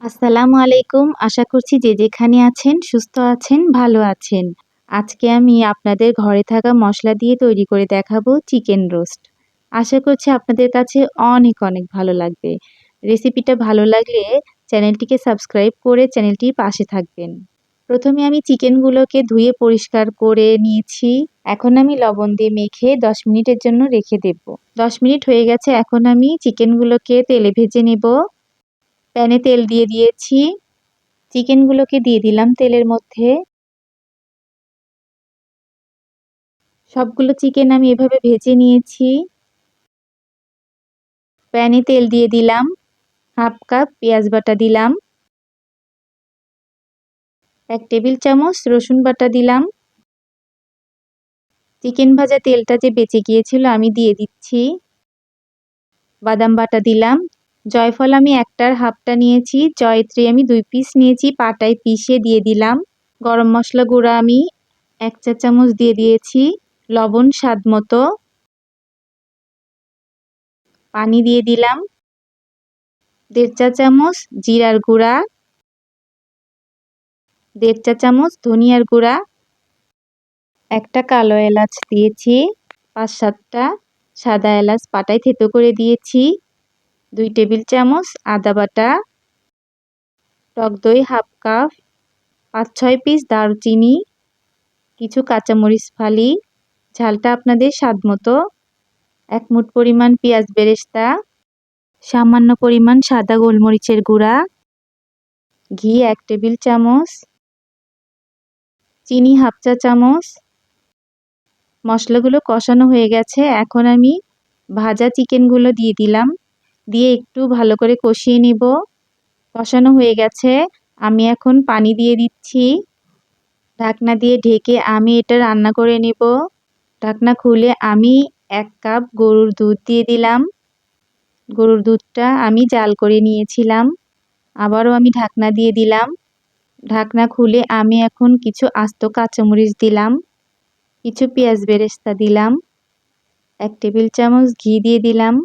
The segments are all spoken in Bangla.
আসসালামু আলাইকুম। আশা করছি যে যেখানে আছেন সুস্থ আছেন, ভালো আছেন। আজকে আমি আপনাদের ঘরে থাকা মসলা দিয়ে তৈরি করে দেখাবো চিকেন রোস্ট। আশা করছি আপনাদের কাছে অনেক অনেক ভালো লাগবে। রেসিপিটা ভালো লাগলে চ্যানেলটিকে সাবস্ক্রাইব করে চ্যানেলটির পাশে থাকবেন। প্রথমে আমি চিকেনগুলোকে ধুয়ে পরিষ্কার করে নিয়েছি। এখন আমি লবণ দিয়ে মেখে 10 মিনিটের জন্য রেখে দেব। 10 মিনিট হয়ে গেছে, এখন আমি চিকেনগুলোকে তেলে ভেজে নেব। প্যানে তেল দিয়ে দিয়েছি, চিকেনগুলোকে দিয়ে দিলাম তেলের মধ্যে। সবগুলো চিকেন আমি এভাবে ভেজে নিয়েছি। প্যানে তেল দিয়ে দিলাম, হাফ কাপ পেঁয়াজ বাটা দিলাম, 1 টেবিল চামচ রসুন বাটা দিলাম। চিকেন ভাজা তেলটা যে বেঁচে গিয়েছিল আমি দিয়ে দিচ্ছি। বাদাম বাটা দিলাম। জয়ফল আমি একটার হাফটা নিয়েছি, জয়ত্রী আমি 2 পিস নিয়েছি, পাটায় পিষে দিয়ে দিলাম। গরম মশলা গুঁড়া আমি 1 চা চামচ দিয়ে দিয়েছি। লবণ স্বাদ মতো। পানি দিয়ে দিলাম। 1.5 চা চামচ জিরার গুঁড়া, 1.5 চা চামচ ধনিয়ার গুঁড়া, একটা কালো এলাচ দিয়েছি, 5-7টা সাদা এলাচ পাটায় থেতো করে দিয়েছি, 2 টেবিল চামচ আদা বাটা, টক দই হাফ কাপ, 5-6 পিস দারুচিনি, কিছু কাঁচামরিচ ফালি, ঝালটা আপনাদের স্বাদ মতো, 1 মুঠ পরিমাণ পেঁয়াজ বেরেস্তা, সামান্য পরিমাণ সাদা গোলমরিচের গুঁড়া, ঘি 1 টেবিল চামচ, চিনি হাফ চা চামচ। মশলাগুলো কষানো হয়ে গেছে, এখন আমি ভাজা চিকেনগুলো দিয়ে দিলাম, দিয়ে একটু ভালো করে কষিয়ে নিব। কষানো হয়ে গেছে, আমি এখন পানি দিয়ে দিচ্ছি। ঢাকনা দিয়ে ঢেকে আমি এটা রান্না করে নেব। ঢাকনা খুলে আমি 1 কাপ গরুর দুধ দিয়ে দিলাম। গরুর দুধটা আমি জাল করে নিয়েছিলাম। আবারও আমি ঢাকনা দিয়ে দিলাম। ঢাকনা খুলে আমি এখন কিছু আস্ত কাঁচামরিচ দিলাম, কিছু পেঁয়াজ বেরেস্তা দিলাম, 1 টেবিল চামচ ঘি দিয়ে দিলাম।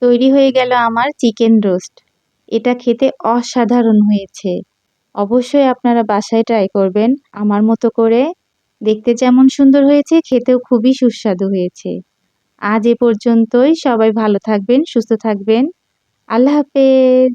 তৈরি হয়ে গেল আমার চিকেন রোস্ট। এটা খেতে অসাধারণ হয়েছে। অবশ্যই আপনারা বাসায় ট্রাই করবেন আমার মতো করে। দেখতে যেমন সুন্দর হয়েছে, খেতেও খুবই সুস্বাদু হয়েছে। আজ এ পর্যন্তই। সবাই ভালো থাকবেন, সুস্থ থাকবেন। আল্লাহ হাফেজ।